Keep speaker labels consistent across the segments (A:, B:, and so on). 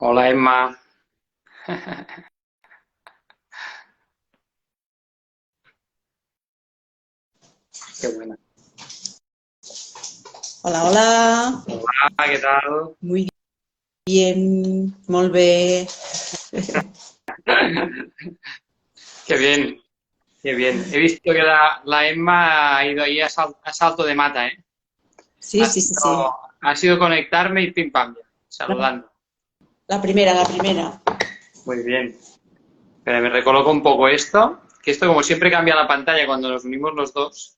A: Hola Emma. Qué buena.
B: Hola, hola.
A: Hola, ¿qué tal?
B: Muy bien, molt bé.
A: Qué bien, qué bien. He visto que la Emma ha ido ahí a salto de mata, ¿eh?
B: Sí,
A: Ha
B: sí, sí,
A: sido,
B: sí.
A: ha sido conectarme y pim pam, ya,
B: La,
A: saludando.
B: la primera, la primera.
A: Muy bien. Espera, me recoloco un poco esto, que esto como siempre cambia la pantalla cuando nos unimos los dos.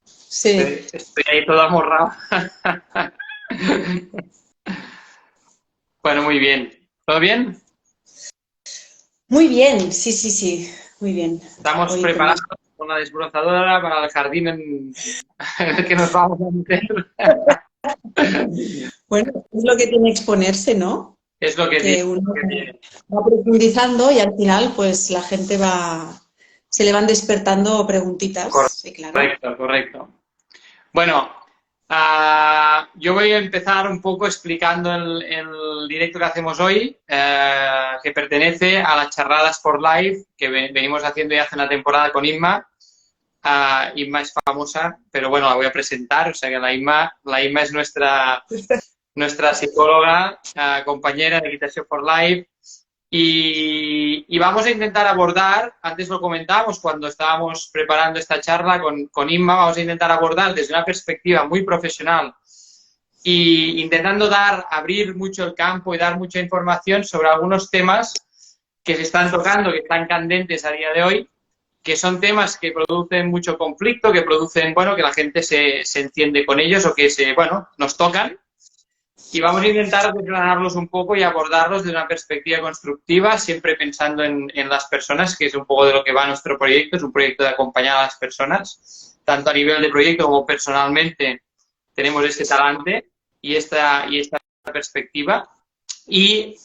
B: Sí.
A: Estoy ahí todo amorrado. Bueno, muy bien. ¿Todo bien?
B: Muy bien, sí, sí, sí. Muy bien.
A: Estamos
B: Hoy
A: preparados
B: tenemos...
A: con la desbrozadora para el jardín en el que nos vamos a meter.
B: Bueno, es lo que tiene exponerse, ¿no?
A: Es lo que tiene,
B: Que uno
A: que tiene.
B: va profundizando y al final, pues la gente se le van despertando preguntitas. Sí, claro.
A: Correcto, correcto. Bueno, yo voy a empezar un poco explicando el directo que hacemos hoy, que pertenece a las charradas for life que venimos haciendo ya hace una temporada con Inma. Inma es famosa, pero bueno, la voy a presentar. O sea que la Inma es nuestra psicóloga, compañera de Equitación for Life. Y vamos a intentar abordar, antes lo comentábamos cuando estábamos preparando esta charla con Inma, vamos a intentar abordar desde una perspectiva muy profesional y intentando abrir mucho el campo y dar mucha información sobre algunos temas que se están tocando, que están candentes a día de hoy, que son temas que producen mucho conflicto, que producen, bueno, que la gente se entiende con ellos o que nos tocan. Y vamos a intentar desgranarlos un poco y abordarlos desde una perspectiva constructiva, siempre pensando en las personas, que es un poco de lo que va nuestro proyecto. Es un proyecto de acompañar a las personas, tanto a nivel de proyecto como personalmente tenemos este talante y esta perspectiva. Y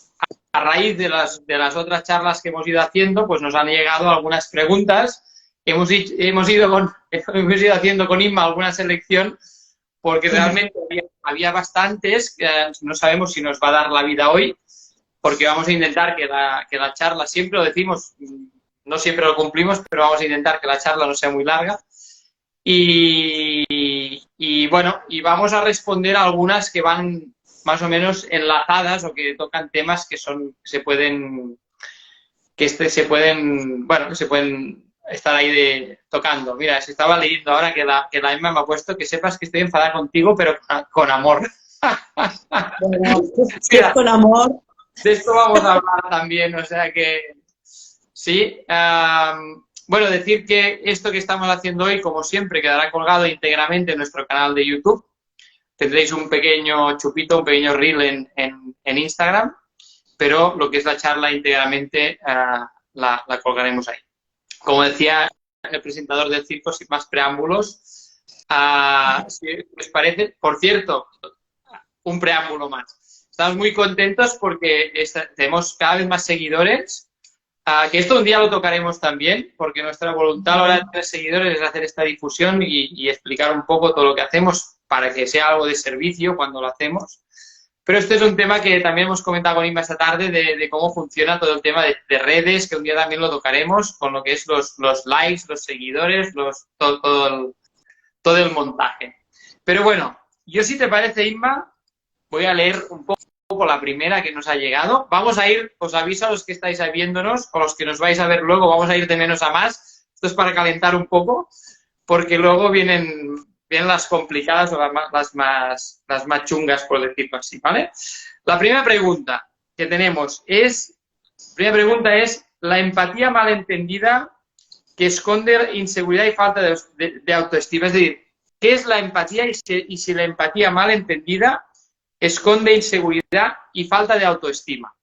A: a raíz de las otras charlas que hemos ido haciendo, pues nos han llegado algunas preguntas. Hemos ido haciendo con Inma alguna selección porque realmente había bastantes, no sabemos si nos va a dar la vida hoy, porque vamos a intentar que la charla, siempre lo decimos, no siempre lo cumplimos, pero vamos a intentar que la charla no sea muy larga. Y bueno, y vamos a responder a algunas que van más o menos enlazadas o que tocan temas que se pueden estar ahí tocando. Mira, se estaba leyendo ahora que la Emma me ha puesto que sepas que estoy enfadada contigo, pero con amor.
B: Bueno, si es
A: Mira,
B: con amor.
A: de esto vamos a hablar también, o sea que sí. Bueno, decir que esto que estamos haciendo hoy, como siempre, quedará colgado íntegramente en nuestro canal de YouTube. Tendréis un pequeño chupito, un pequeño reel en Instagram, pero lo que es la charla íntegramente la colgaremos ahí. Como decía el presentador del circo, sin más preámbulos, si os parece, por cierto, un preámbulo más. Estamos muy contentos porque tenemos cada vez más seguidores, que esto un día lo tocaremos también, porque nuestra voluntad a la hora de tener seguidores es hacer esta difusión y explicar un poco todo lo que hacemos para que sea algo de servicio cuando lo hacemos. Pero este es un tema que también hemos comentado con Inma esta tarde, de cómo funciona todo el tema de redes, que un día también lo tocaremos, con lo que es los likes, los seguidores, todo el montaje. Pero bueno, yo si te parece, Inma, voy a leer un poco la primera que nos ha llegado. Vamos a ir, os aviso a los que estáis viéndonos, o los que nos vais a ver luego, vamos a ir de menos a más. Esto es para calentar un poco, porque luego vienen las complicadas o las más chungas, por decirlo así, ¿vale? La primera pregunta que tenemos es, ¿la empatía malentendida que esconde inseguridad y falta de autoestima? Es decir, ¿qué es la empatía y si la empatía malentendida esconde inseguridad y falta de autoestima?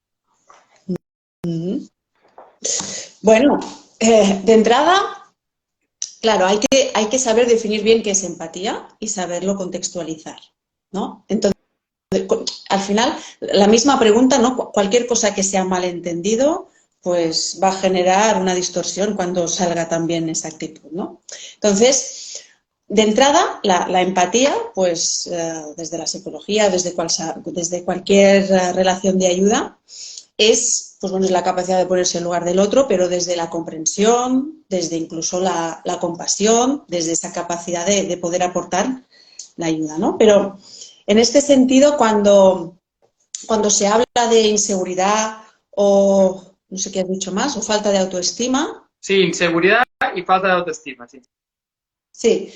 B: Bueno, de entrada, claro, hay que saber definir bien qué es empatía y saberlo contextualizar, ¿no? Entonces, al final, la misma pregunta, ¿no? Cualquier cosa que sea malentendido, pues va a generar una distorsión cuando salga también esa actitud, ¿no? Entonces, de entrada, la empatía, pues desde la psicología, desde cualquier relación de ayuda, es, pues bueno, es la capacidad de ponerse en lugar del otro, pero desde la comprensión, desde incluso la compasión, desde esa capacidad de poder aportar la ayuda, ¿no? Pero en este sentido, cuando se habla de inseguridad o, no sé qué has dicho más, o falta de autoestima.
A: Sí, inseguridad y falta de autoestima, sí.
B: Sí,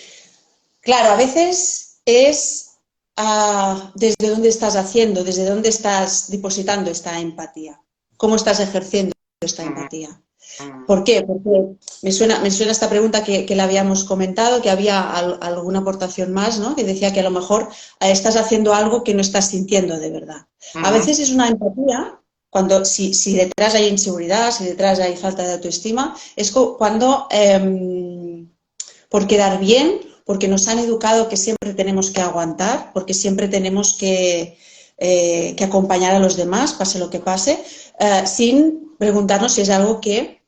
B: claro, a veces es desde dónde estás haciendo, desde dónde estás depositando esta empatía, cómo estás ejerciendo esta empatía. ¿Por qué? Porque me suena esta pregunta que la habíamos comentado, que había alguna aportación más, ¿no? Que decía que a lo mejor estás haciendo algo que no estás sintiendo de verdad. A veces es una empatía, si detrás hay inseguridad, si detrás hay falta de autoestima, es cuando por quedar bien, porque nos han educado que siempre tenemos que aguantar, porque siempre tenemos que acompañar a los demás, pase lo que pase, sin preguntarnos si es algo que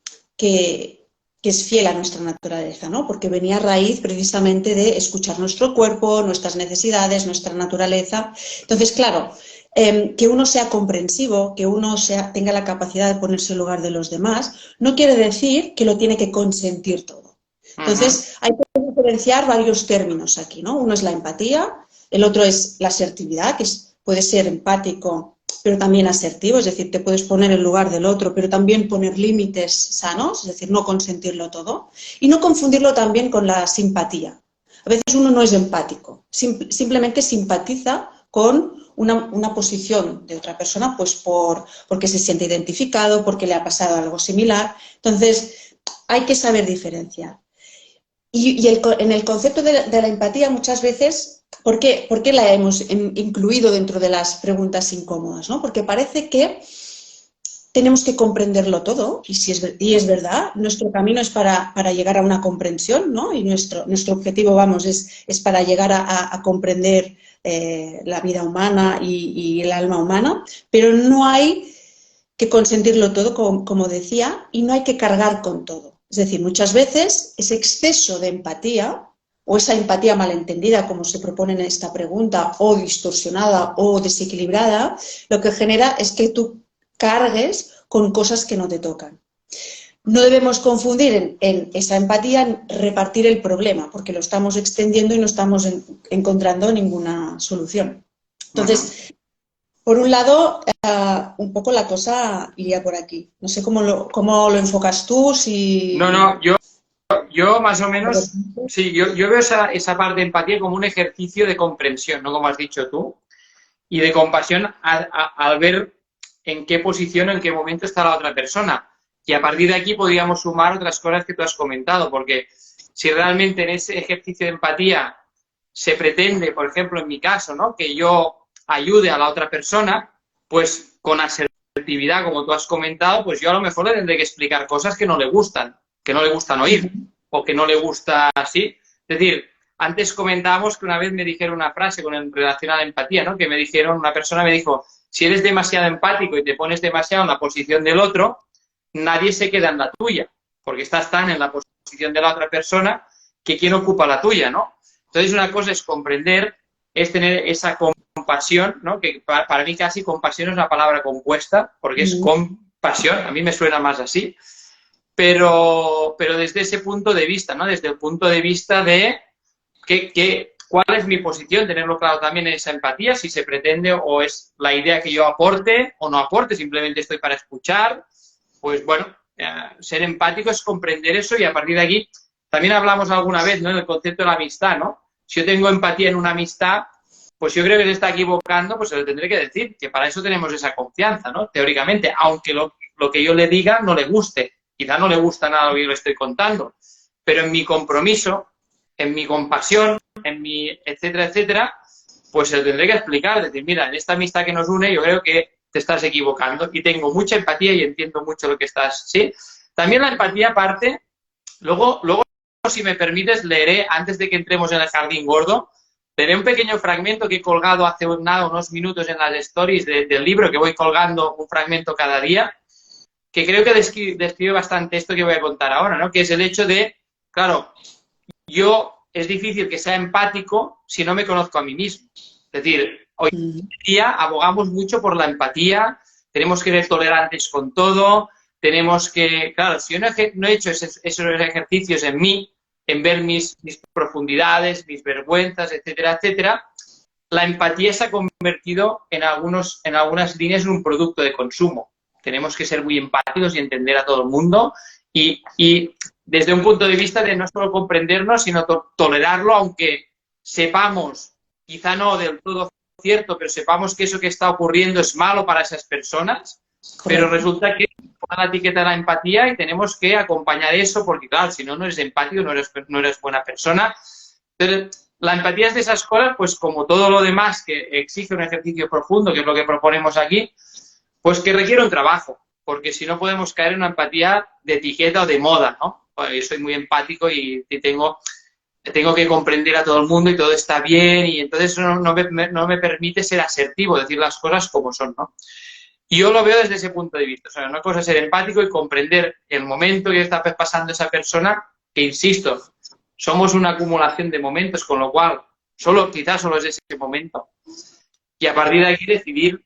B: es fiel a nuestra naturaleza, ¿no? Porque venía a raíz precisamente de escuchar nuestro cuerpo, nuestras necesidades, nuestra naturaleza. Entonces, claro, que uno sea comprensivo, que uno tenga la capacidad de ponerse en lugar de los demás, no quiere decir que lo tiene que consentir todo. Entonces, hay que diferenciar varios términos aquí, ¿no? Uno es la empatía, el otro es la asertividad, que puede ser empático, pero también asertivo, es decir, te puedes poner en lugar del otro, pero también poner límites sanos, es decir, no consentirlo todo, y no confundirlo también con la simpatía. A veces uno no es empático, simplemente simpatiza con una posición de otra persona, pues porque se siente identificado, porque le ha pasado algo similar. Entonces, hay que saber diferenciar. Y en el concepto de la empatía muchas veces, ¿por qué la hemos incluido dentro de las preguntas incómodas, ¿no? Porque parece que tenemos que comprenderlo todo, y es verdad, nuestro camino es para llegar a una comprensión, ¿no? Y nuestro objetivo, vamos, es para llegar a comprender la vida humana y el alma humana, pero no hay que consentirlo todo, como decía, y no hay que cargar con todo. Es decir, muchas veces ese exceso de empatía o esa empatía malentendida, como se propone en esta pregunta, o distorsionada o desequilibrada, lo que genera es que tú cargues con cosas que no te tocan. No debemos confundir en esa empatía en repartir el problema, porque lo estamos extendiendo y no estamos encontrando ninguna solución. Entonces, por un lado, un poco la cosa iría por aquí. No sé cómo lo enfocas tú, si...
A: No, yo más o menos, sí, yo veo esa parte de empatía como un ejercicio de comprensión, ¿no? Como has dicho tú, y de compasión al ver en qué posición o en qué momento está la otra persona. Y a partir de aquí podríamos sumar otras cosas que tú has comentado, porque si realmente en ese ejercicio de empatía se pretende, por ejemplo, en mi caso, ¿no? Que yo ayude a la otra persona, pues con asertividad, como tú has comentado, pues yo a lo mejor le tendré que explicar cosas que no le gustan oír, o que no le gusta así. Es decir, antes comentábamos que una vez me dijeron una frase en relación a la empatía, ¿no? Que me dijeron, una persona me dijo, si eres demasiado empático y te pones demasiado en la posición del otro, nadie se queda en la tuya, porque estás tan en la posición de la otra persona que quién ocupa la tuya, ¿no? Entonces una cosa es comprender, es tener esa compasión, ¿no? Que para mí casi compasión es una palabra compuesta, porque es compasión, a mí me suena más así, pero desde ese punto de vista, ¿no? Desde el punto de vista de cuál es mi posición, tenerlo claro también en esa empatía, si se pretende o es la idea que yo aporte o no aporte, simplemente estoy para escuchar, pues bueno, ser empático es comprender eso y a partir de aquí, también hablamos alguna vez, ¿no? En el concepto de la amistad, ¿no? Si yo tengo empatía en una amistad, pues yo creo que se está equivocando, pues se lo tendré que decir, que para eso tenemos esa confianza, ¿no? Teóricamente, aunque lo que yo le diga no le guste, quizá no le gusta nada lo que yo le estoy contando, pero en mi compromiso, en mi compasión, en mi etcétera, etcétera, pues se lo tendré que explicar, decir, mira, en esta amistad que nos une yo creo que te estás equivocando y tengo mucha empatía y entiendo mucho lo que estás, ¿sí? También la empatía parte, luego si me permites, leeré, antes de que entremos en el jardín gordo, leeré un pequeño fragmento que he colgado hace unos minutos en las stories del libro, que voy colgando un fragmento cada día, que creo que describe bastante esto que voy a contar ahora, ¿no? Que es el hecho de, claro, yo es difícil que sea empático si no me conozco a mí mismo. Es decir, hoy en día abogamos mucho por la empatía, tenemos que ser tolerantes con todo, tenemos que... Claro, si yo no he hecho esos ejercicios en mí, en ver mis profundidades, mis vergüenzas, etcétera, etcétera, la empatía se ha convertido en algunas líneas en un producto de consumo. Tenemos que ser muy empáticos y entender a todo el mundo y desde un punto de vista de no solo comprendernos, sino tolerarlo, aunque sepamos, quizá no del todo cierto, pero sepamos que eso que está ocurriendo es malo para esas personas, pero resulta que pone la etiqueta de la empatía y tenemos que acompañar eso, porque claro, si no, no eres empático, no eres buena persona. Entonces, la empatía es de esas cosas, pues como todo lo demás que exige un ejercicio profundo, que es lo que proponemos aquí, pues que requiere un trabajo, porque si no podemos caer en una empatía de etiqueta o de moda, ¿no? Yo soy muy empático y tengo que comprender a todo el mundo y todo está bien y entonces eso no me permite ser asertivo, decir las cosas como son, ¿no? Y yo lo veo desde ese punto de vista. O sea, una cosa es ser empático y comprender el momento que está pasando esa persona, que insisto, somos una acumulación de momentos, con lo cual quizás solo es ese momento. Y a partir de aquí decidir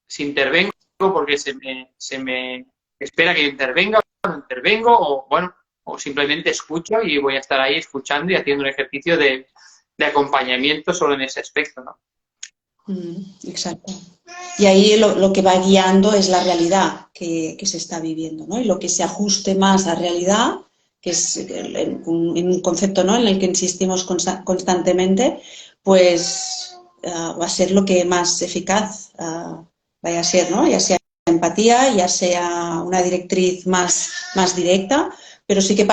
A: si intervengo porque se me espera que yo intervenga o no intervengo, o bueno, o simplemente escucho y voy a estar ahí escuchando y haciendo un ejercicio de acompañamiento solo en ese aspecto, ¿no?
B: Exacto. Y ahí lo que va guiando es la realidad que se está viviendo, ¿no? Y lo que se ajuste más a realidad, que es en un concepto, ¿no?, en el que insistimos constantemente, pues va a ser lo que más eficaz vaya a ser, ¿no? Ya sea empatía, ya sea una directriz más directa, pero sí que,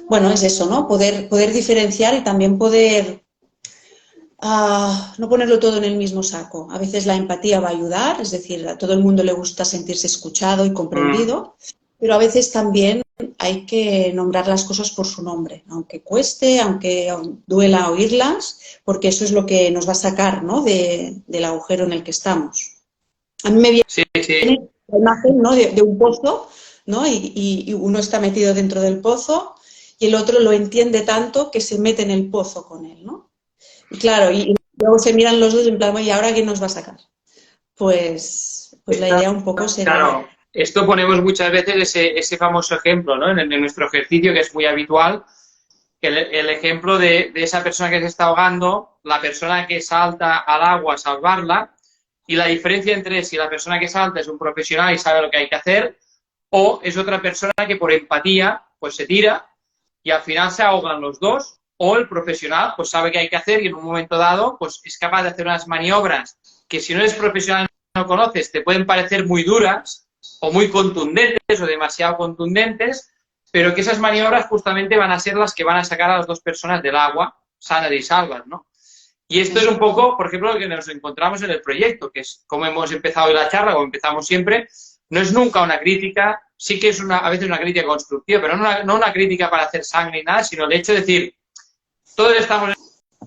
B: bueno, es eso, ¿no? Poder diferenciar y también poder no ponerlo todo en el mismo saco. A veces la empatía va a ayudar, es decir, a todo el mundo le gusta sentirse escuchado y comprendido, pero a veces también hay que nombrar las cosas por su nombre, aunque cueste, aunque duela oírlas, porque eso es lo que nos va a sacar, ¿no?, del agujero en el que estamos. A mí me viene la imagen, ¿no?, de un pozo, ¿no?, y uno está metido dentro del pozo y el otro lo entiende tanto que se mete en el pozo con él, ¿no? Y claro, y luego se miran los dos en plan, ¿y ahora quién nos va a sacar? Pues la idea un poco sería...
A: Claro, esto ponemos muchas veces ese famoso ejemplo, ¿no?, en nuestro ejercicio, que es muy habitual, el ejemplo de esa persona que se está ahogando, la persona que salta al agua a salvarla, y la diferencia entre si la persona que salta es un profesional y sabe lo que hay que hacer, o es otra persona que por empatía pues se tira y al final se ahogan los dos, o el profesional pues sabe qué hay que hacer y en un momento dado pues es capaz de hacer unas maniobras que si no eres profesional no conoces, te pueden parecer muy duras o muy contundentes o demasiado contundentes, pero que esas maniobras justamente van a ser las que van a sacar a las dos personas del agua sanas y salvas, ¿no? Y esto es un poco, por ejemplo, lo que nos encontramos en el proyecto, que es como hemos empezado hoy la charla, como empezamos siempre, no es nunca una crítica, sí que es a veces una crítica constructiva, pero no una crítica para hacer sangre ni nada, sino el hecho de decir, todos estamos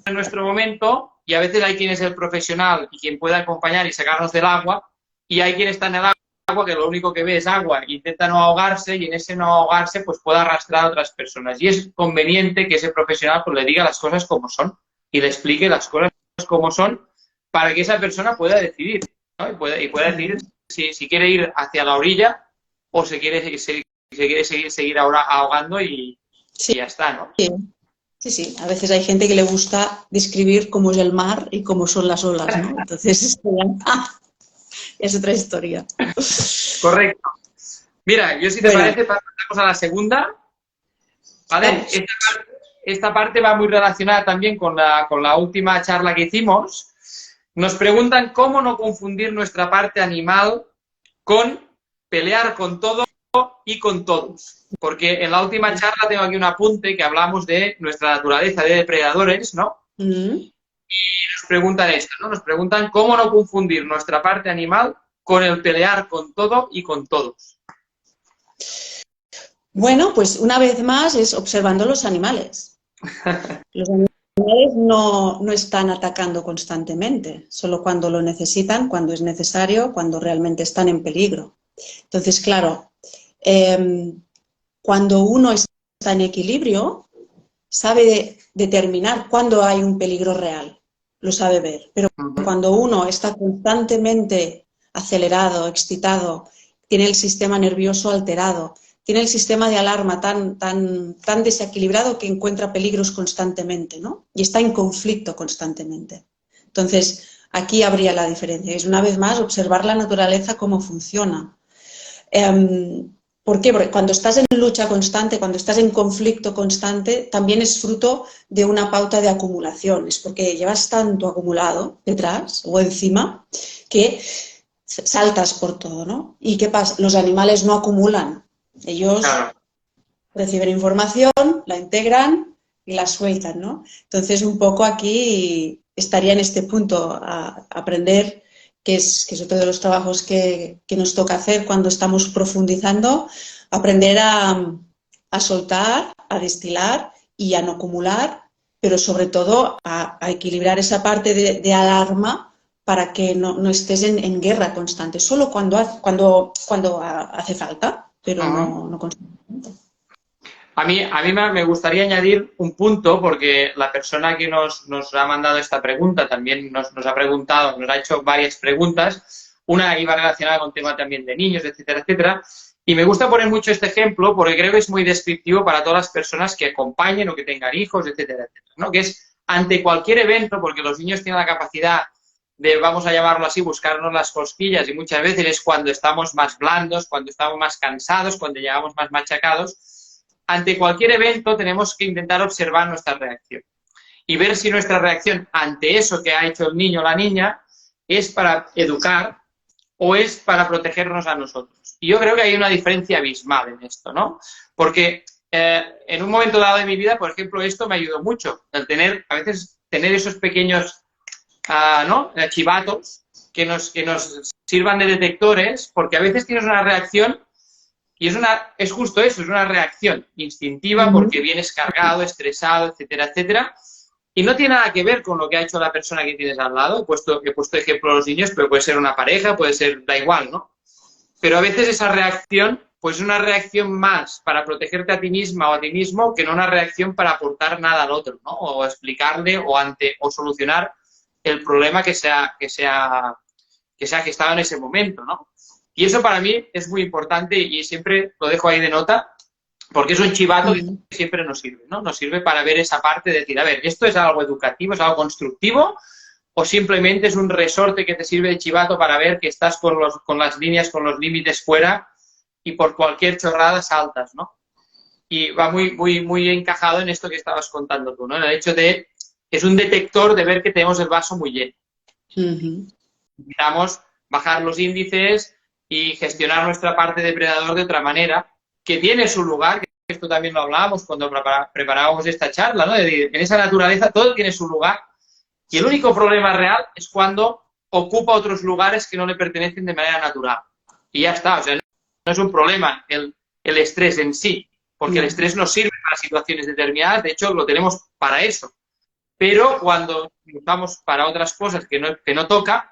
A: en nuestro momento y a veces hay quien es el profesional y quien puede acompañar y sacarnos del agua, y hay quien está en el agua que lo único que ve es agua e intenta no ahogarse, y en ese no ahogarse pues puede arrastrar a otras personas. Y es conveniente que ese profesional pues le diga las cosas como son y le explique las cosas como son para que esa persona pueda decidir, ¿no? Y pueda decidir si quiere ir hacia la orilla o se quiere seguir ahora ahogando y ya está, ¿no?
B: Sí. A veces hay gente que le gusta describir cómo es el mar y cómo son las olas, ¿no? Entonces, es otra historia.
A: Correcto. Mira, yo si te parece, pasamos a la segunda, ¿vale? Esta parte va muy relacionada también con la última charla que hicimos. Nos preguntan cómo no confundir nuestra parte animal con pelear con todo y con todos. Porque en la última charla tengo aquí un apunte que hablamos de nuestra naturaleza de depredadores, ¿no? Y nos preguntan esto, ¿no? Nos preguntan cómo no confundir nuestra parte animal con el pelear con todo y con todos.
B: Bueno, pues una vez más es observando los animales. Los animales no están atacando constantemente, solo cuando lo necesitan, cuando es necesario, cuando realmente están en peligro. Entonces, claro, cuando uno está en equilibrio, sabe determinar cuándo hay un peligro real, lo sabe ver. Pero cuando uno está constantemente acelerado, excitado, tiene el sistema nervioso alterado, tiene el sistema de alarma tan desequilibrado que encuentra peligros constantemente, ¿no? Y está en conflicto constantemente. Entonces, aquí habría la diferencia. Es, una vez más, observar la naturaleza, cómo funciona. ¿Por qué? Porque cuando estás en lucha constante, cuando estás en conflicto constante, también es fruto de una pauta de acumulación. Es porque llevas tanto acumulado detrás o encima que saltas por todo, ¿no? ¿Y qué pasa? Los animales no acumulan. Ellos reciben información, la integran y la sueltan, ¿no? Entonces, un poco aquí estaría en este punto a aprender, que es otro de los trabajos que nos toca hacer cuando estamos profundizando, aprender a soltar, a destilar y a no acumular, pero sobre todo a equilibrar esa parte de alarma para que no estés en guerra constante, solo cuando hace falta, pero no constantemente.
A: A mí me gustaría añadir un punto, porque la persona que nos ha mandado esta pregunta también nos ha preguntado, nos ha hecho varias preguntas. Una iba relacionada con tema también de niños, etcétera, etcétera. Y me gusta poner mucho este ejemplo porque creo que es muy descriptivo para todas las personas que acompañen o que tengan hijos, etcétera, etcétera, ¿no? Que es ante cualquier evento, porque los niños tienen la capacidad de, vamos a llamarlo así, buscarnos las cosquillas, y muchas veces es cuando estamos más blandos, cuando estamos más cansados, cuando llegamos más machacados. Ante cualquier evento tenemos que intentar observar nuestra reacción y ver si nuestra reacción ante eso que ha hecho el niño o la niña es para educar o es para protegernos a nosotros. Y yo creo que hay una diferencia abismal en esto, ¿no? Porque en un momento dado de mi vida, por ejemplo, esto me ayudó mucho, el a veces tener esos pequeños chivatos que nos sirvan de detectores, porque a veces tienes una reacción. Y es justo eso, es una reacción instintiva porque vienes cargado, estresado, etcétera, etcétera. Y no tiene nada que ver con lo que ha hecho la persona que tienes al lado. He puesto ejemplo a los niños, pero puede ser una pareja, puede ser, da igual, ¿no? Pero a veces esa reacción, pues es una reacción más para protegerte a ti misma o a ti mismo que no una reacción para aportar nada al otro, ¿no? O explicarle o solucionar el problema que estaba en ese momento, ¿no? Y eso para mí es muy importante y siempre lo dejo ahí de nota, porque es un chivato que siempre nos sirve, ¿no? Nos sirve para ver esa parte de decir, a ver, ¿esto es algo educativo, es algo constructivo? ¿O simplemente es un resorte que te sirve de chivato para ver que estás con las líneas, con los límites fuera y por cualquier chorrada saltas, ¿no? Y va muy, muy, muy encajado en esto que estabas contando tú, ¿no? En el hecho de, es un detector de ver que tenemos el vaso muy lleno. Necesitamos bajar los índices y gestionar nuestra parte depredador de otra manera, que tiene su lugar, que esto también lo hablábamos cuando preparábamos esta charla, ¿no? En esa naturaleza todo tiene su lugar, y el único problema real es cuando ocupa otros lugares que no le pertenecen de manera natural. Y ya está, o sea, no es un problema el estrés en sí, porque el estrés nos sirve para situaciones determinadas, de hecho lo tenemos para eso, pero cuando lo usamos para otras cosas que no toca,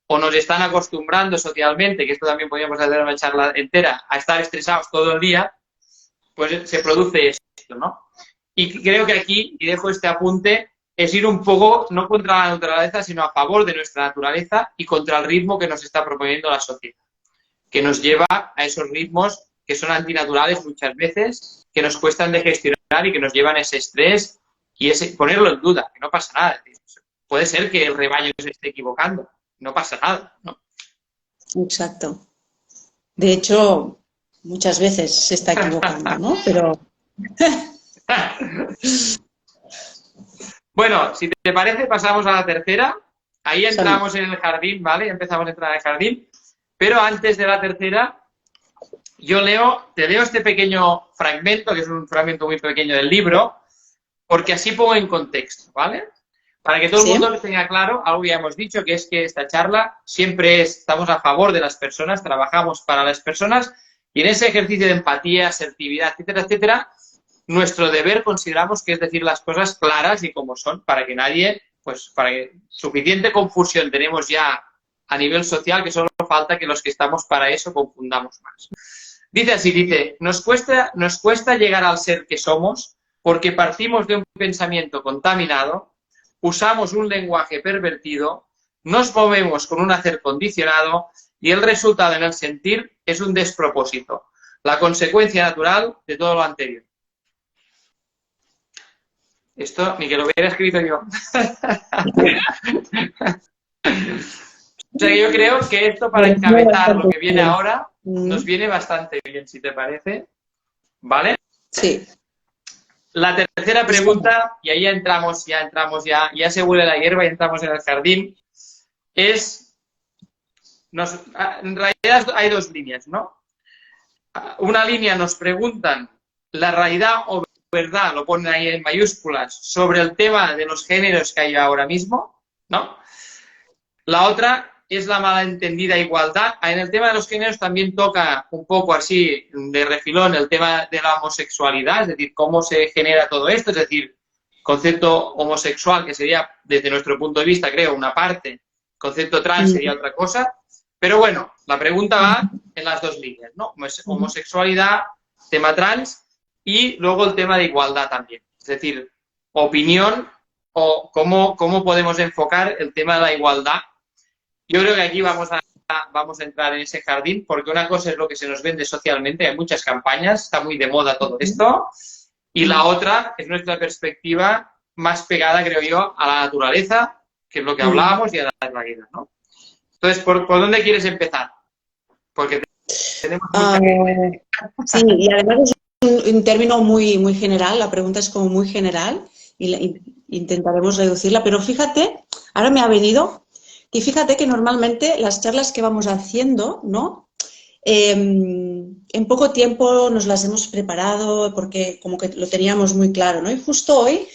A: o nos están acostumbrando socialmente, que esto también podríamos hacer una charla entera, a estar estresados todo el día, pues se produce esto, ¿no? Y creo que aquí, y dejo este apunte, es ir un poco, no contra la naturaleza, sino a favor de nuestra naturaleza y contra el ritmo que nos está proponiendo la sociedad, que nos lleva a esos ritmos que son antinaturales muchas veces, que nos cuestan de gestionar y que nos llevan a ese estrés y ponerlo en duda, que no pasa nada. Puede ser que el rebaño se esté equivocando. No pasa nada, ¿no?
B: Exacto. De hecho, muchas veces se está equivocando, ¿no? Pero...
A: Bueno, si te parece, pasamos a la tercera. Ahí entramos en el jardín, ¿vale? Empezamos a entrar en el jardín. Pero antes de la tercera, te leo este pequeño fragmento, que es un fragmento muy pequeño del libro, porque así pongo en contexto, ¿vale? Para que todo el mundo lo tenga claro, algo ya hemos dicho, que es que esta charla siempre estamos a favor de las personas, trabajamos para las personas, y en ese ejercicio de empatía, asertividad, etcétera, etcétera, nuestro deber consideramos que es decir las cosas claras y como son, para que nadie, pues, para que suficiente confusión tenemos ya a nivel social, que solo falta que los que estamos para eso confundamos más. Dice así, nos cuesta llegar al ser que somos, porque partimos de un pensamiento contaminado, usamos un lenguaje pervertido, nos movemos con un hacer condicionado y el resultado en el sentir es un despropósito, la consecuencia natural de todo lo anterior. Esto ni que lo hubiera escrito yo. O sea, yo creo que esto para encabezar lo que viene ahora nos viene bastante bien, si te parece. ¿Vale?
B: Sí.
A: La tercera pregunta, y ahí ya se huele la hierba y entramos en el jardín, es, en realidad hay dos líneas, ¿no? Una línea nos preguntan la realidad o verdad, lo ponen ahí en mayúsculas, sobre el tema de los géneros que hay ahora mismo, ¿no? La otra es la malentendida igualdad. En el tema de los géneros también toca un poco así de refilón el tema de la homosexualidad, es decir, cómo se genera todo esto, es decir, concepto homosexual, que sería, desde nuestro punto de vista, creo, una parte, concepto trans sería otra cosa, pero bueno, la pregunta va en las dos líneas, ¿no? Homosexualidad, tema trans y luego el tema de igualdad también, es decir, opinión o cómo podemos enfocar el tema de la igualdad. Yo creo que aquí vamos a entrar en ese jardín, porque una cosa es lo que se nos vende socialmente, hay muchas campañas, está muy de moda todo esto, y la otra es nuestra perspectiva más pegada, creo yo, a la naturaleza, que es lo que hablábamos, y a la vida, ¿no? Entonces, ¿por dónde quieres empezar? Porque tenemos mucha gente.
B: Sí, y además es un término muy, muy general, la pregunta es como muy general, y intentaremos reducirla, pero fíjate, ahora me ha venido... Y fíjate que normalmente las charlas que vamos haciendo, ¿no? En poco tiempo nos las hemos preparado porque como que lo teníamos muy claro, ¿no? Y justo hoy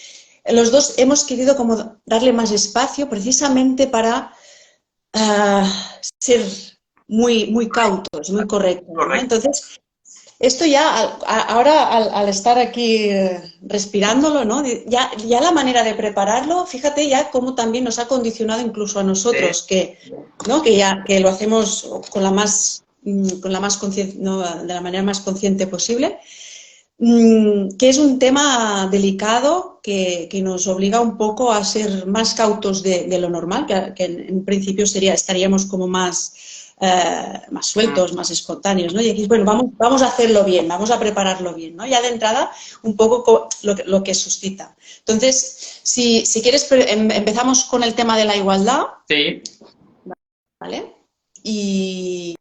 B: los dos hemos querido como darle más espacio precisamente para ser muy, muy cautos, muy correctos, ¿no? Entonces, esto ya, ahora al estar aquí respirándolo, ¿no? Ya la manera de prepararlo, fíjate ya cómo también nos ha condicionado incluso a nosotros,
A: Sí.
B: ¿no? que lo hacemos con la más ¿no? De la manera más consciente posible, que es un tema delicado que nos obliga un poco a ser más cautos de lo normal, que en principio estaríamos como más sueltos, más espontáneos, ¿no? Y aquí, bueno, vamos a hacerlo bien, vamos a prepararlo bien, ¿no? Ya de entrada, un poco lo que suscita. Entonces, si quieres, empezamos con el tema de la igualdad.
A: Sí.
B: ¿Vale? Y,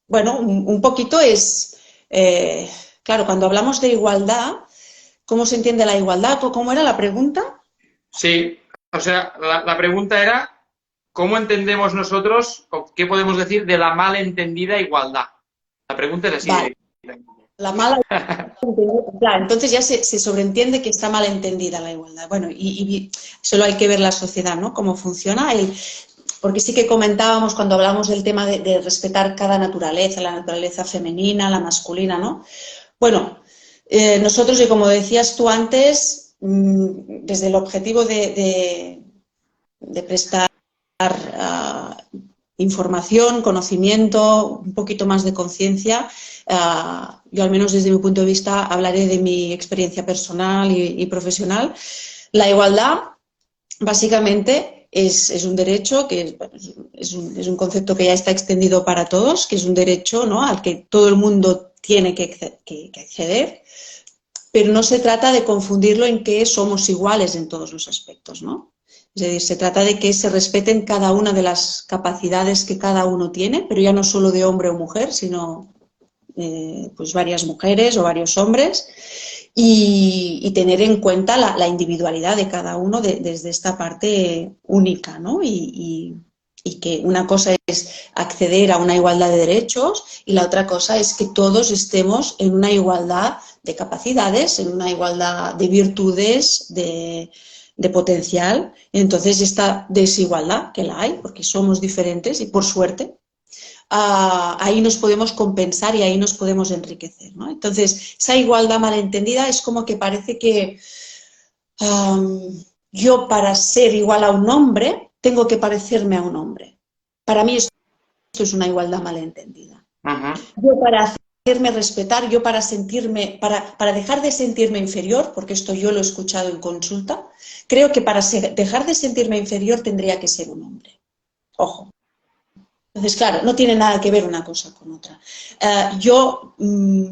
B: bueno, un poquito es, claro, cuando hablamos de igualdad, ¿cómo se entiende la igualdad? ¿Cómo era la pregunta?
A: Sí, o sea, la pregunta era, ¿cómo entendemos nosotros, o qué podemos decir de la malentendida igualdad? La pregunta es así.
B: Vale. La mala claro, entonces ya se sobreentiende que está mal entendida la igualdad. Bueno, y solo hay que ver la sociedad, ¿no? Cómo funciona. Porque sí que comentábamos cuando hablamos del tema de respetar cada naturaleza, la naturaleza femenina, la masculina, ¿no? Bueno, nosotros, y como decías tú antes, desde el objetivo de prestar información, conocimiento, un poquito más de conciencia, yo al menos desde mi punto de vista hablaré de mi experiencia personal y profesional. La igualdad, básicamente, es un derecho, que es un concepto que ya está extendido para todos, que es un derecho, ¿no?, al que todo el mundo tiene que acceder, pero no se trata de confundirlo en que somos iguales en todos los aspectos, ¿no? Es decir, se trata de que se respeten cada una de las capacidades que cada uno tiene, pero ya no solo de hombre o mujer, sino pues varias mujeres o varios hombres, y tener en cuenta la individualidad de cada uno desde esta parte única, ¿no? Y que una cosa es acceder a una igualdad de derechos y la otra cosa es que todos estemos en una igualdad de capacidades, en una igualdad de virtudes, de potencial. Entonces, esta desigualdad, que la hay, porque somos diferentes y por suerte, ahí nos podemos compensar y ahí nos podemos enriquecer, ¿no? Entonces, esa igualdad malentendida es como que parece que yo, para ser igual a un hombre, tengo que parecerme a un hombre. Para mí esto es una igualdad malentendida. Yo, para hacerme respetar, yo para sentirme, para dejar de sentirme inferior, porque esto yo lo he escuchado en consulta, creo que para dejar de sentirme inferior tendría que ser un hombre. Ojo. Entonces, claro, no tiene nada que ver una cosa con otra.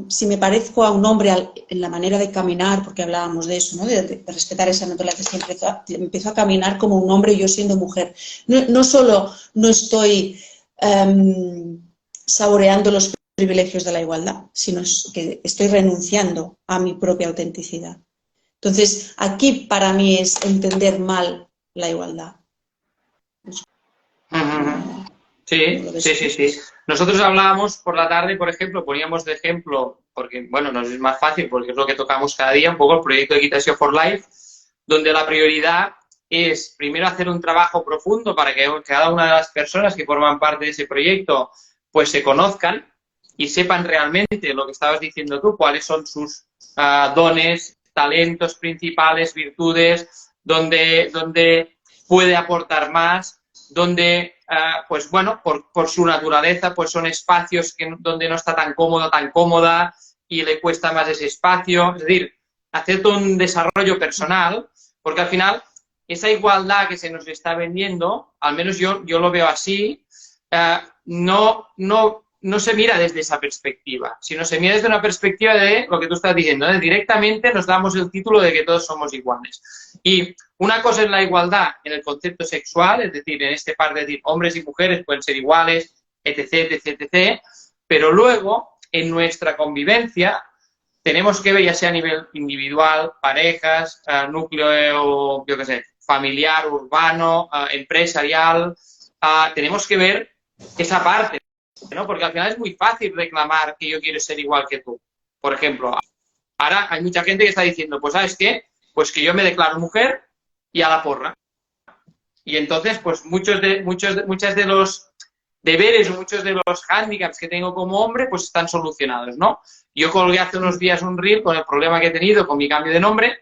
B: Si me parezco a un hombre en la manera de caminar, porque hablábamos de eso, ¿no? de respetar esa naturaleza, empiezo a caminar como un hombre yo siendo mujer. No solo no estoy saboreando los privilegios de la igualdad, sino que estoy renunciando a mi propia autenticidad. Entonces, aquí para mí es entender mal la igualdad.
A: Sí. Nosotros hablábamos por la tarde, por ejemplo, poníamos de ejemplo, porque, bueno, nos es más fácil, porque es lo que tocamos cada día, un poco el proyecto de Equitació for Life, donde la prioridad es primero hacer un trabajo profundo para que cada una de las personas que forman parte de ese proyecto pues se conozcan y sepan realmente lo que estabas diciendo tú, cuáles son sus dones, talentos principales, virtudes, donde puede aportar más, donde, pues bueno, por su naturaleza, pues son espacios donde no está tan cómodo, tan cómoda y le cuesta más ese espacio. Es decir, hacer todo un desarrollo personal, porque al final esa igualdad que se nos está vendiendo, al menos yo lo veo así, no se mira desde esa perspectiva, sino se mira desde una perspectiva de lo que tú estás diciendo, ¿eh? Directamente nos damos el título de que todos somos iguales. Y una cosa es la igualdad en el concepto sexual, es decir, en este par de decir hombres y mujeres pueden ser iguales, etc. Pero luego, en nuestra convivencia, tenemos que ver, ya sea a nivel individual, parejas, núcleo, yo qué sé, familiar, urbano, empresarial, tenemos que ver esa parte, ¿no? Porque al final es muy fácil reclamar que yo quiero ser igual que tú. Por ejemplo, ahora hay mucha gente que está diciendo, pues ¿sabes qué? Pues que yo me declaro mujer y a la porra. Y entonces, pues muchos de los deberes o muchos de los hándicaps que tengo como hombre, pues están solucionados, ¿no? Yo colgué hace unos días un reel con el problema que he tenido con mi cambio de nombre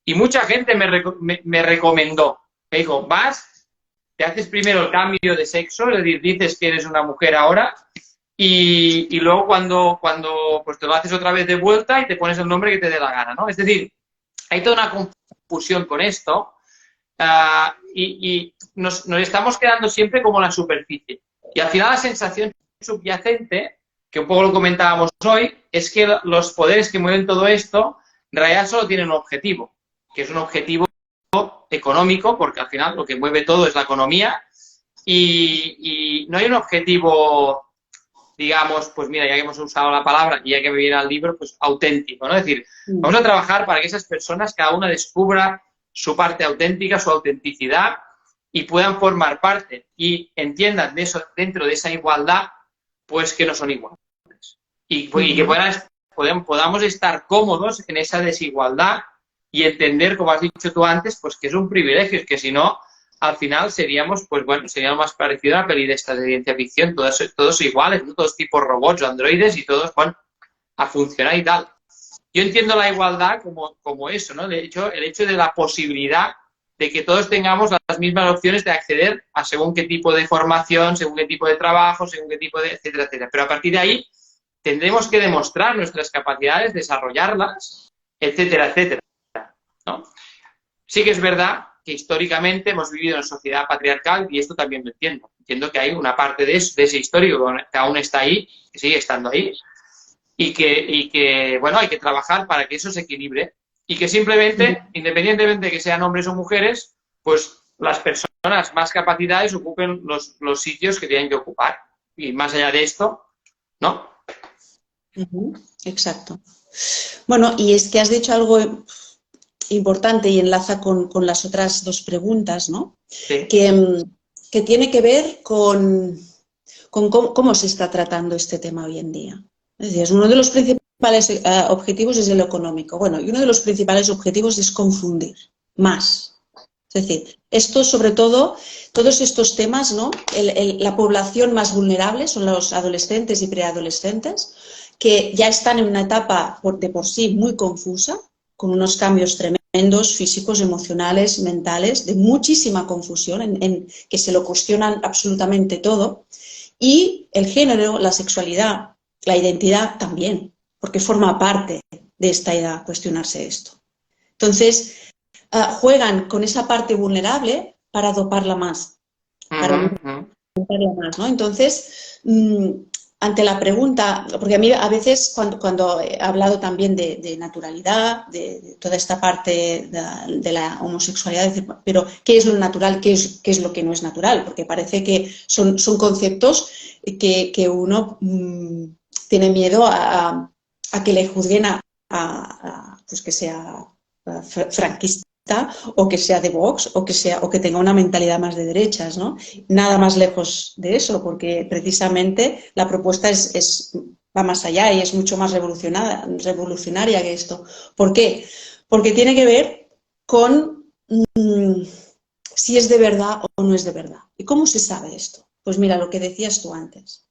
A: y mucha gente me recomendó. Me dijo, vas, te haces primero el cambio de sexo, es decir, dices que eres una mujer ahora y luego cuando pues te lo haces otra vez de vuelta y te pones el nombre que te dé la gana, ¿no? Es decir, hay toda una confusión con esto y nos estamos quedando siempre como en la superficie. Y al final la sensación subyacente, que un poco lo comentábamos hoy, es que los poderes que mueven todo esto en realidad solo tienen un objetivo, que es un objetivo económico, porque al final lo que mueve todo es la economía y no hay un objetivo, digamos, pues mira, ya que hemos usado la palabra y ya que me viene al libro, pues auténtico, ¿no? Es decir, vamos a trabajar para que esas personas, cada una descubra su parte auténtica, su autenticidad y puedan formar parte y entiendan de eso, dentro de esa igualdad, pues que no son iguales. Y que podamos estar cómodos en esa desigualdad y entender, como has dicho tú antes, pues que es un privilegio, es que si no, al final seríamos, pues bueno, seríamos más parecido a una peli de esta de ciencia ficción, todos iguales, ¿no? Todos tipos robots, androides y todos, bueno, a funcionar y tal. Yo entiendo la igualdad como eso, ¿no? De hecho, el hecho de la posibilidad de que todos tengamos las mismas opciones de acceder a según qué tipo de formación, según qué tipo de trabajo, según qué tipo de, etcétera. Pero a partir de ahí tendremos que demostrar nuestras capacidades, desarrollarlas, etcétera, ¿no? Sí que es verdad que históricamente hemos vivido en una sociedad patriarcal y esto también lo entiendo. Entiendo que hay una parte de ese histórico que aún está ahí, que sigue estando ahí, y que bueno, hay que trabajar para que eso se equilibre y que simplemente, independientemente de que sean hombres o mujeres, pues las personas más capacidades ocupen los sitios que tienen que ocupar. Y más allá de esto, ¿no?
B: Exacto. Bueno, y es que has dicho algo importante y enlaza con las otras dos preguntas, ¿no?
A: Sí.
B: Que tiene que ver con cómo se está tratando este tema hoy en día. Es decir, uno de los principales objetivos es el económico. Bueno, y uno de los principales objetivos es confundir más. Es decir, esto sobre todo, todos estos temas, ¿no? La población más vulnerable son los adolescentes y preadolescentes, que ya están en una etapa de por sí muy confusa, con unos cambios tremendos, físicos, emocionales, mentales, de muchísima confusión, en que se lo cuestionan absolutamente todo. Y el género, la sexualidad, la identidad también, porque forma parte de esta edad cuestionarse esto. Entonces, juegan con esa parte vulnerable para doparla más, para alimentarla más, ¿no? Entonces, ante la pregunta, porque a mí a veces cuando he hablado también de naturalidad, de toda esta parte de la homosexualidad, pero ¿qué es lo natural? ¿Qué es lo que no es natural? Porque parece que son conceptos que uno tiene miedo a que le juzguen pues que sea franquista o que sea de Vox o que tenga una mentalidad más de derechas, ¿no? Nada más lejos de eso, porque precisamente la propuesta va más allá y es mucho más revolucionaria que esto. ¿Por qué? Porque tiene que ver con si es de verdad o no es de verdad. ¿Y cómo se sabe esto? Pues mira, lo que decías tú antes.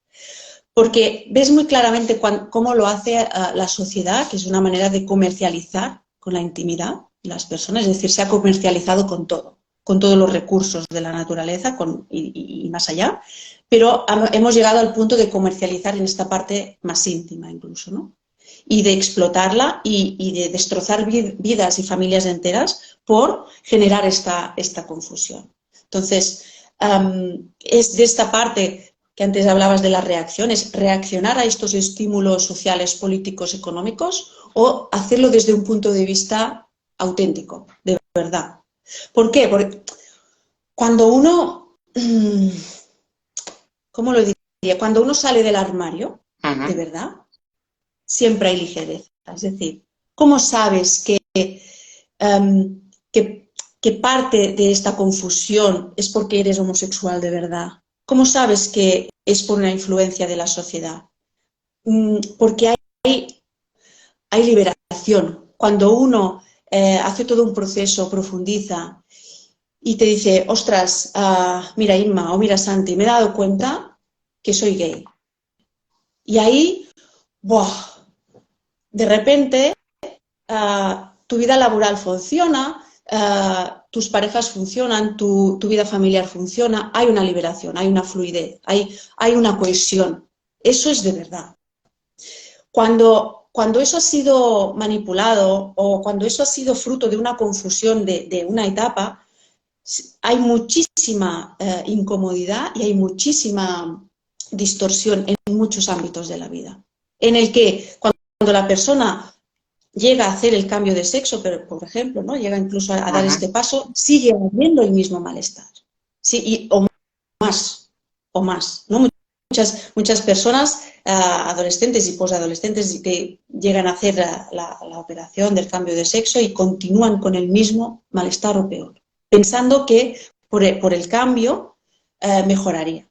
B: Porque ves muy claramente cómo lo hace la sociedad, que es una manera de comercializar con la intimidad de las personas, es decir, se ha comercializado con todo, con todos los recursos de la naturaleza y más allá, pero hemos llegado al punto de comercializar en esta parte más íntima incluso, ¿no? Y de explotarla y de destrozar vidas y familias enteras por generar esta confusión. Entonces, es de esta parte que antes hablabas de las reacciones, reaccionar a estos estímulos sociales, políticos, económicos, o hacerlo desde un punto de vista auténtico, de verdad. ¿Por qué? Porque cuando uno, ¿cómo lo diría? Cuando uno sale del armario, de verdad, siempre hay ligereza. Es decir, ¿cómo sabes que parte de esta confusión es porque eres homosexual de verdad? ¿Cómo sabes que es por una influencia de la sociedad? Porque hay liberación. Cuando uno hace todo un proceso, profundiza y te dice, ostras, mira Inma o mira Santi, me he dado cuenta que soy gay. Y ahí, ¡buah! De repente, tu vida laboral funciona, tus parejas funcionan, tu vida familiar funciona, hay una liberación, hay una fluidez, hay una cohesión. Eso es de verdad. Cuando eso ha sido manipulado o cuando eso ha sido fruto de una confusión de una etapa, hay muchísima incomodidad y hay muchísima distorsión en muchos ámbitos de la vida. En el que cuando la persona llega a hacer el cambio de sexo, pero, por ejemplo, ¿no? Llega incluso a dar este paso, sigue habiendo el mismo malestar. Sí, o más, ¿no? Muchas personas, adolescentes y posadolescentes, que llegan a hacer la operación del cambio de sexo y continúan con el mismo malestar o peor, pensando que por el cambio mejoraría.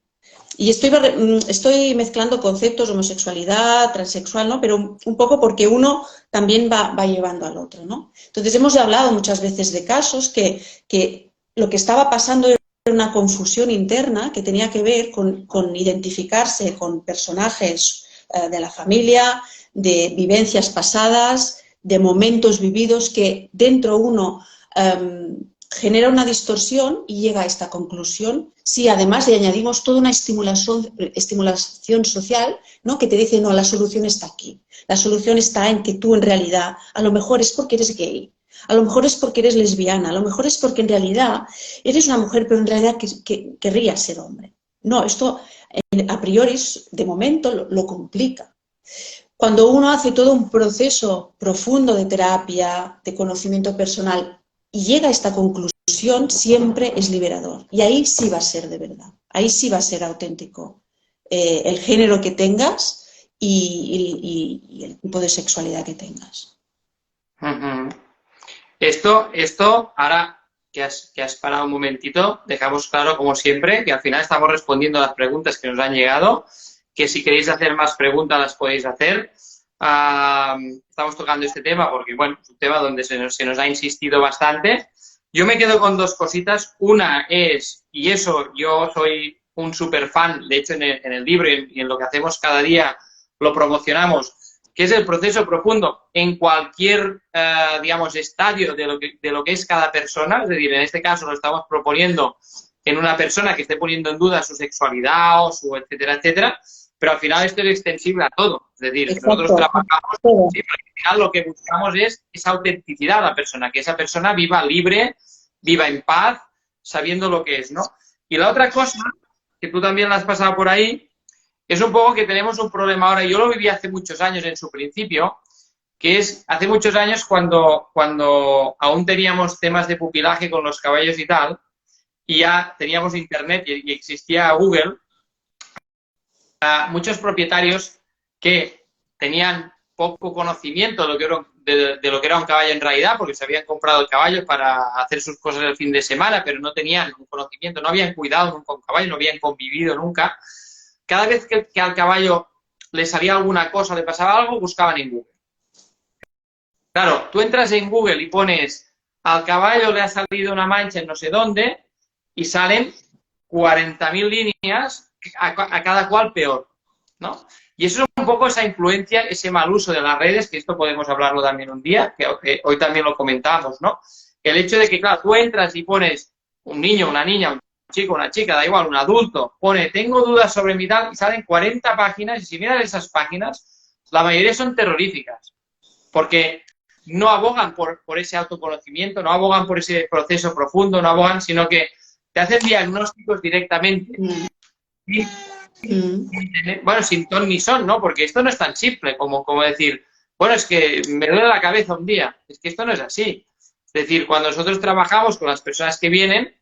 B: Y estoy mezclando conceptos, homosexualidad, transexual, ¿no? Pero un poco porque uno también va llevando al otro, ¿no? Entonces hemos hablado muchas veces de casos que lo que estaba pasando era una confusión interna que tenía que ver con identificarse con personajes de la familia, de vivencias pasadas, de momentos vividos que dentro uno genera una distorsión y llega a esta conclusión si además le añadimos toda una estimulación social, ¿no? Que te dice, no, la solución está aquí. La solución está en que tú en realidad, a lo mejor es porque eres gay, a lo mejor es porque eres lesbiana, a lo mejor es porque en realidad eres una mujer, pero en realidad querrías ser hombre. No, esto a priori, de momento, lo complica. Cuando uno hace todo un proceso profundo de terapia, de conocimiento personal, y llega a esta conclusión, siempre es liberador. Y ahí sí va a ser de verdad, ahí sí va a ser auténtico el género que tengas y el tipo de sexualidad que tengas.
A: Esto, ahora que has parado un momentito, dejamos claro, como siempre, que al final estamos respondiendo a las preguntas que nos han llegado, que si queréis hacer más preguntas las podéis hacer. Estamos tocando este tema porque, bueno, es un tema donde se nos ha insistido bastante. Yo me quedo con dos cositas. Una es, y eso yo soy un súper fan, de hecho en el libro y en lo que hacemos cada día lo promocionamos, que es el proceso profundo en cualquier, digamos, estadio de lo que es cada persona. Es decir, en este caso lo estamos proponiendo en una persona que esté poniendo en duda su sexualidad o su etcétera, etcétera. pero al final esto es extensible a todo. Es decir, que
B: Exacto.
A: nosotros trabajamos,
B: Todo.
A: sí, pero al final lo que buscamos es esa autenticidad de la persona, que esa persona viva libre, viva en paz, sabiendo lo que es, ¿no? Y la otra cosa, que tú también la has pasado por ahí, es un poco que tenemos un problema ahora. Yo lo viví hace muchos años en su principio, que es hace muchos años cuando aún teníamos temas de pupilaje con los caballos y tal, y ya teníamos internet y existía Google, muchos propietarios que tenían poco conocimiento de lo que era, de lo que era un caballo en realidad, porque se habían comprado el caballo para hacer sus cosas el fin de semana, pero no tenían un conocimiento, no habían cuidado nunca un caballo, no habían convivido nunca. Cada vez que al caballo le salía alguna cosa, le pasaba algo, buscaban en Google. Claro, tú entras en Google y pones al caballo le ha salido una mancha en no sé dónde y salen 40.000 líneas, a cada cual peor, ¿no? Y eso es un poco esa influencia, ese mal uso de las redes, que esto podemos hablarlo también un día, que hoy también lo comentamos, ¿no? El hecho de que, claro, tú entras y pones un niño, una niña, un chico, una chica, da igual, un adulto, pone tengo dudas sobre mi tal y salen 40 páginas y si miras esas páginas, la mayoría son terroríficas, porque no abogan por ese autoconocimiento, no abogan por ese proceso profundo, no abogan, sino que te hacen diagnósticos directamente. Bueno, sin ton ni son, ¿no? Porque esto no es tan simple como decir, bueno, es que me duele la cabeza un día. Es que esto no es así. Es decir, cuando nosotros trabajamos con las personas que vienen,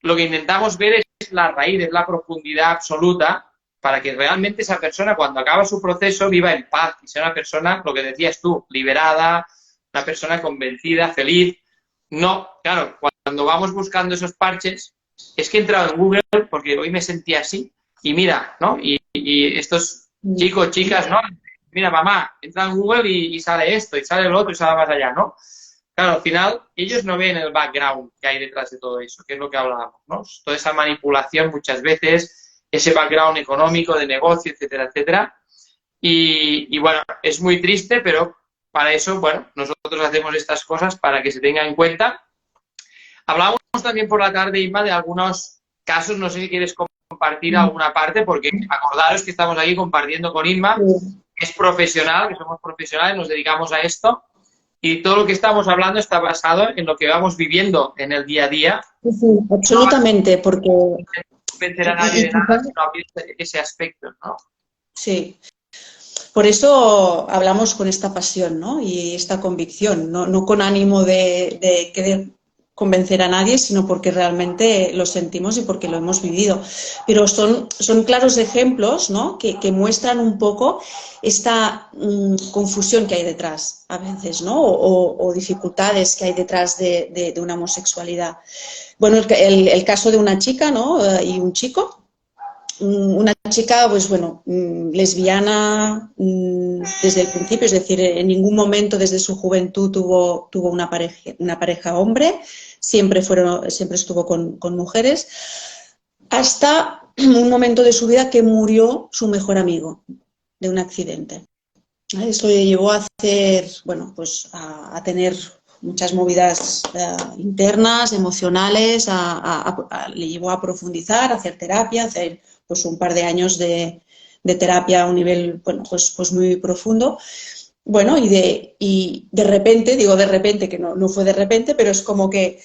A: lo que intentamos ver es la raíz, es la profundidad absoluta para que realmente esa persona, cuando acaba su proceso, viva en paz y sea una persona, lo que decías tú, liberada, una persona convencida, feliz. No, claro, cuando vamos buscando esos parches, es que he entrado en Google porque hoy me sentía así y mira, ¿no? Y estos chicos, chicas, ¿no? Mira, mamá, entra en Google y sale esto, y sale lo otro, y sale más allá, ¿no? Claro, al final, ellos no ven el background que hay detrás de todo eso, que es lo que hablábamos, ¿no? Toda esa manipulación muchas veces, ese background económico, de negocio, etcétera, etcétera. Y bueno, es muy triste, pero para eso, bueno, nosotros hacemos estas cosas para que se tenga en cuenta. Hablábamos también por la tarde, Inma, de algunos casos, no sé si quieres compartir alguna parte, porque acordaros que estamos aquí compartiendo con Inma, que es profesional, que somos profesionales, nos dedicamos a esto, y todo lo que estamos hablando está basado en lo que vamos viviendo en el día a día.
B: Sí, absolutamente, porque...
A: No convencer a nadie de nada, sino abrir ese aspecto, ¿no?
B: Sí. Por eso hablamos con esta pasión, ¿no? Y esta convicción, no con ánimo de querer convencer a nadie, sino porque realmente lo sentimos y porque lo hemos vivido. Pero son claros ejemplos, ¿no? que muestran un poco esta confusión que hay detrás a veces, ¿no? O dificultades que hay detrás de una homosexualidad. Bueno, el caso de una chica, ¿no? Y un chico. Una chica, pues bueno, lesbiana desde el principio, es decir, en ningún momento desde su juventud tuvo una pareja hombre, siempre estuvo con mujeres, hasta un momento de su vida que murió su mejor amigo de un accidente. Eso le llevó a hacer, bueno, pues a tener muchas movidas internas, emocionales, le llevó a profundizar, a hacer terapia, a hacer pues un par de años de terapia a un nivel, bueno, pues muy profundo. Bueno, y de repente, digo de repente, que no fue de repente, pero es como que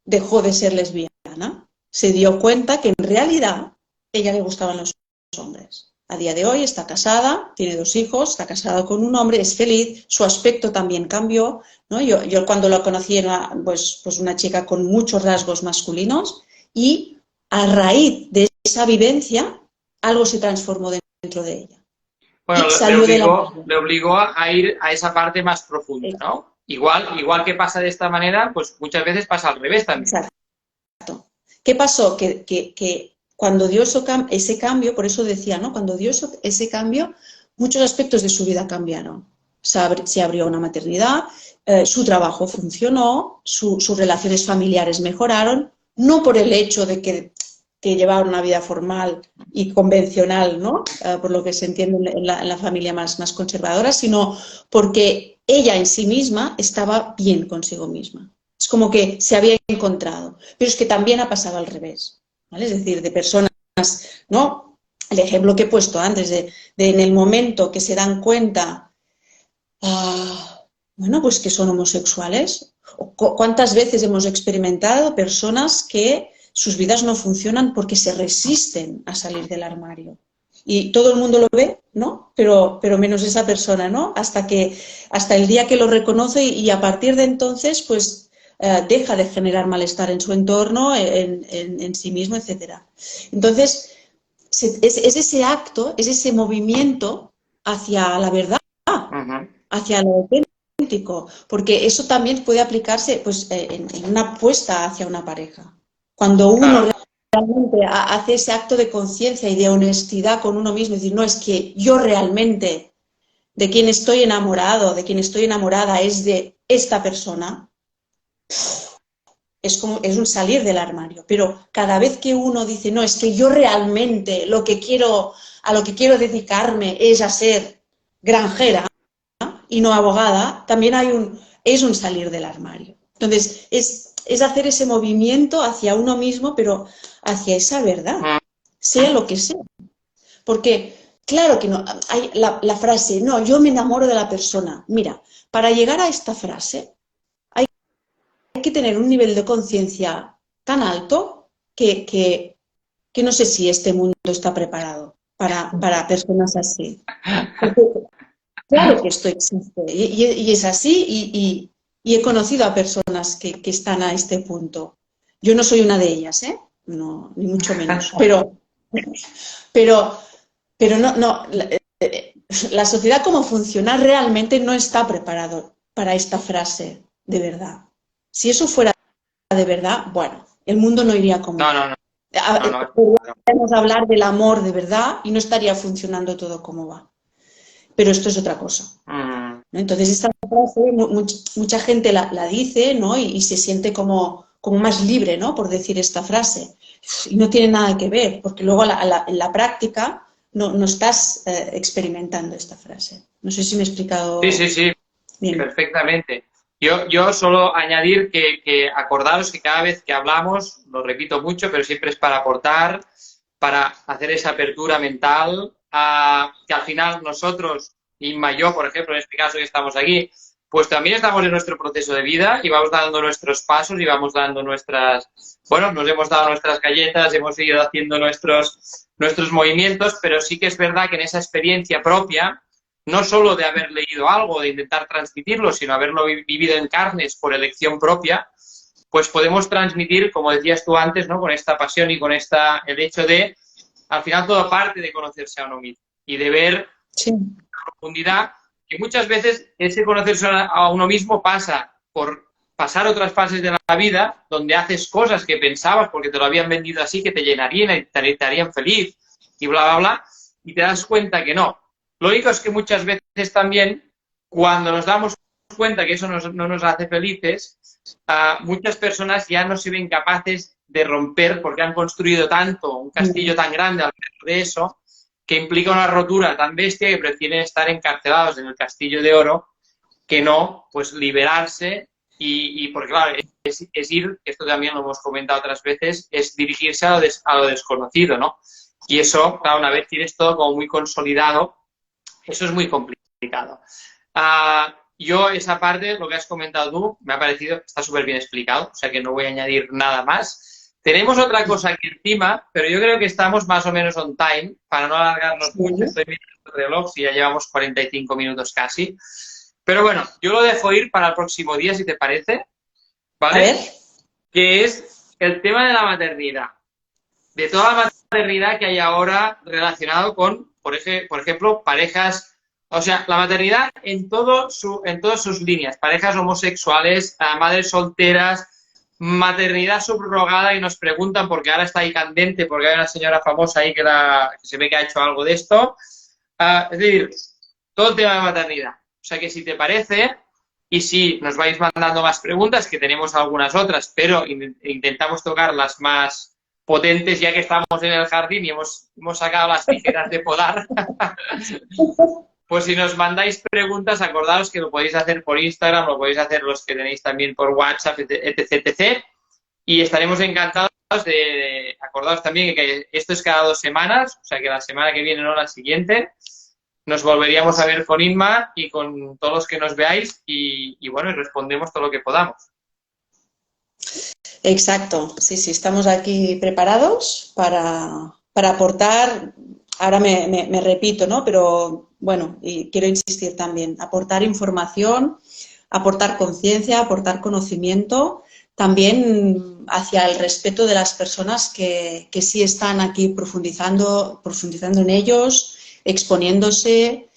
B: dejó de ser lesbiana. Se dio cuenta que en realidad a ella le gustaban los hombres. A día de hoy está casada, tiene 2 hijos, está casada con un hombre, es feliz, su aspecto también cambió, ¿no? Yo cuando la conocí era pues una chica con muchos rasgos masculinos y a raíz de esa vivencia algo se transformó dentro de ella.
A: Bueno, le obligó a ir a esa parte más profunda, ¿no? Igual que pasa de esta manera, pues muchas veces pasa al revés también.
B: Exacto. ¿Qué pasó? Que cuando dio ese cambio, por eso decía, ¿no? Cuando dio ese cambio, muchos aspectos de su vida cambiaron. Se abrió una maternidad, su trabajo funcionó, sus relaciones familiares mejoraron, no por el hecho de que llevaba una vida formal y convencional, ¿no? Por lo que se entiende en la familia más conservadora, sino porque ella en sí misma estaba bien consigo misma. Es como que se había encontrado. Pero es que también ha pasado al revés, ¿vale? Es decir, de personas, ¿no? el ejemplo que he puesto antes, de en el momento que se dan cuenta, bueno, pues que son homosexuales. ¿Cuántas veces hemos experimentado personas que sus vidas no funcionan porque se resisten a salir del armario? Y todo el mundo lo ve, ¿no? Pero menos esa persona, ¿no? Hasta el día que lo reconoce y a partir de entonces, pues deja de generar malestar en su entorno, en sí mismo, etcétera. Entonces, es ese acto, es ese movimiento hacia la verdad, hacia lo auténtico, porque eso también puede aplicarse pues, en una apuesta hacia una pareja. Cuando uno realmente hace ese acto de conciencia y de honestidad con uno mismo, es decir, no, es que yo realmente de quien estoy enamorado, de quien estoy enamorada es de esta persona, es un salir del armario. Pero cada vez que uno dice, no, es que yo realmente a lo que quiero dedicarme es a ser granjera y no abogada, también es un salir del armario. Entonces, es hacer ese movimiento hacia uno mismo, pero hacia esa verdad, sea lo que sea. Porque, claro que no, hay la frase, no, yo me enamoro de la persona. Mira, para llegar a esta frase hay que tener un nivel de conciencia tan alto que no sé si este mundo está preparado para personas así. Porque, claro que esto existe y es así y he conocido a personas que están a este punto. Yo no soy una de ellas, ¿eh? No, ni mucho menos. Pero no, la sociedad como funciona realmente no está preparado para esta frase de verdad. Si eso fuera de verdad, bueno, el mundo no iría como va. Podríamos hablar del amor de verdad y no estaría funcionando todo como va. Pero esto es otra cosa. Entonces, esta frase, mucha gente la dice, ¿no? Y se siente como más libre, ¿no? Por decir esta frase. Y no tiene nada que ver, porque luego en la práctica no estás experimentando esta frase. No sé si me he explicado
A: bien. Perfectamente. Yo solo añadir que acordaros que cada vez que hablamos, lo repito mucho, pero siempre es para aportar, para hacer esa apertura mental, que al final nosotros, Inma y yo, por ejemplo, en este caso que estamos aquí, pues también estamos en nuestro proceso de vida y vamos dando nuestros pasos y vamos dando nos hemos dado nuestras galletas, hemos ido haciendo nuestros movimientos, pero sí que es verdad que en esa experiencia propia, no solo de haber leído algo, de intentar transmitirlo, sino haberlo vivido en carnes por elección propia, pues podemos transmitir, como decías tú antes, ¿no? Con esta pasión y con el hecho de, al final, todo parte de conocerse a uno mismo y de ver en profundidad que muchas veces ese conocerse a uno mismo pasa por pasar otras fases de la vida donde haces cosas que pensabas porque te lo habían vendido así, que te llenarían y te harían feliz y bla, bla, bla, y te das cuenta que no. Lo único es que muchas veces también, cuando nos damos cuenta que eso no nos hace felices, muchas personas ya no se ven capaces de romper porque han construido tanto, un castillo tan grande alrededor de eso, que implica una rotura tan bestia que prefieren estar encarcelados en el castillo de oro que no, pues liberarse y porque claro, es ir, esto también lo hemos comentado otras veces, es dirigirse a lo desconocido, ¿no? Y eso, claro, una vez tienes todo como muy consolidado, eso es muy complicado. Yo esa parte, lo que has comentado tú, me ha parecido, está súper bien explicado, o sea que no voy a añadir nada más. Tenemos otra cosa aquí encima, pero yo creo que estamos más o menos on time, para no alargarnos mucho. Estoy mirando el reloj, si ya llevamos 45 minutos casi. Pero bueno, yo lo dejo ir para el próximo día, si te parece, ¿vale?
B: A ver.
A: Que es el tema de la maternidad. De toda la maternidad que hay ahora relacionado con, por ejemplo, parejas, o sea, la maternidad en todas sus líneas, parejas homosexuales, madres solteras, maternidad subrogada, y nos preguntan, porque ahora está ahí candente, porque hay una señora famosa ahí que se ve que ha hecho algo de esto. Es decir, todo el tema de maternidad. O sea que si te parece, y si nos vais mandando más preguntas, que tenemos algunas otras, pero intentamos tocar las más potentes, ya que estamos en el jardín y hemos sacado las tijeras de podar. Pues si nos mandáis preguntas, acordaos que lo podéis hacer por Instagram, lo podéis hacer los que tenéis también por WhatsApp, etc, etc. y estaremos encantados de acordaros también que esto es cada 2 semanas, o sea que la semana que viene, no la siguiente, nos volveríamos a ver con Inma y con todos los que nos veáis y bueno, y respondemos todo lo que podamos.
B: Exacto, sí, sí, estamos aquí preparados para aportar, ahora me repito, ¿no? Pero bueno, y quiero insistir también, aportar información, aportar conciencia, aportar conocimiento, también hacia el respeto de las personas que sí están aquí profundizando en ellos, exponiéndose,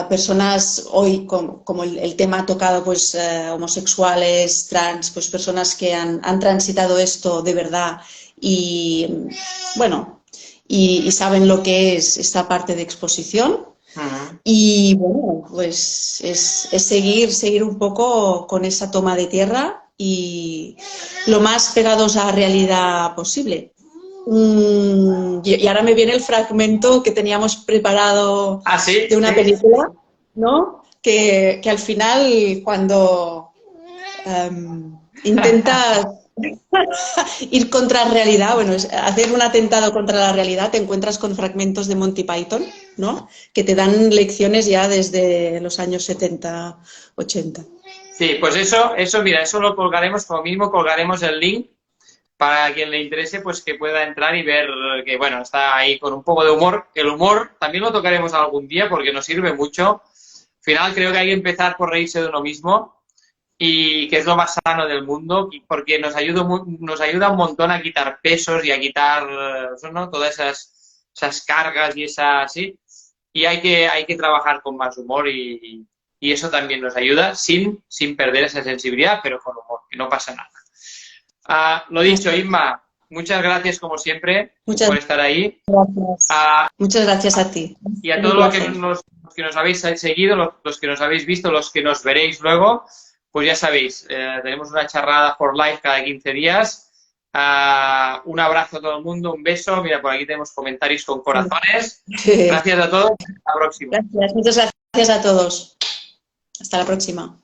B: personas hoy, como el tema ha tocado, pues homosexuales, trans, pues personas que han transitado esto de verdad y, bueno, y saben lo que es esta parte de exposición. Y bueno, pues es seguir un poco con esa toma de tierra y lo más pegados a la realidad posible. Y ahora me viene el fragmento que teníamos preparado
A: ¿Ah, sí?
B: de una película, ¿no? Que al final, cuando intentas ir contra la realidad, bueno, hacer un atentado contra la realidad, te encuentras con fragmentos de Monty Python, ¿no? Que te dan lecciones ya desde los años 70, 80.
A: Sí, pues mira, eso lo colgaremos, como mismo colgaremos el link para quien le interese, pues que pueda entrar y ver que, bueno, está ahí con un poco de humor. El humor también lo tocaremos algún día porque nos sirve mucho. Al final creo que hay que empezar por reírse de uno mismo y que es lo más sano del mundo porque nos ayuda un montón a quitar pesos y a quitar, ¿no? Todas esas cargas y así. Y hay que trabajar con más humor y eso también nos ayuda sin perder esa sensibilidad, pero con humor, que no pasa nada. Lo dicho, Inma, muchas gracias como siempre por estar ahí.
B: Gracias. Muchas gracias a ti.
A: Y a todos los que nos habéis seguido, los que nos habéis visto, los que nos veréis luego, pues ya sabéis, tenemos una charrada for life cada 15 días. Un abrazo a todo el mundo, un beso. Mira, por aquí tenemos comentarios con corazones. Gracias a todos. Hasta la próxima.
B: Gracias, muchas gracias a todos. Hasta la próxima.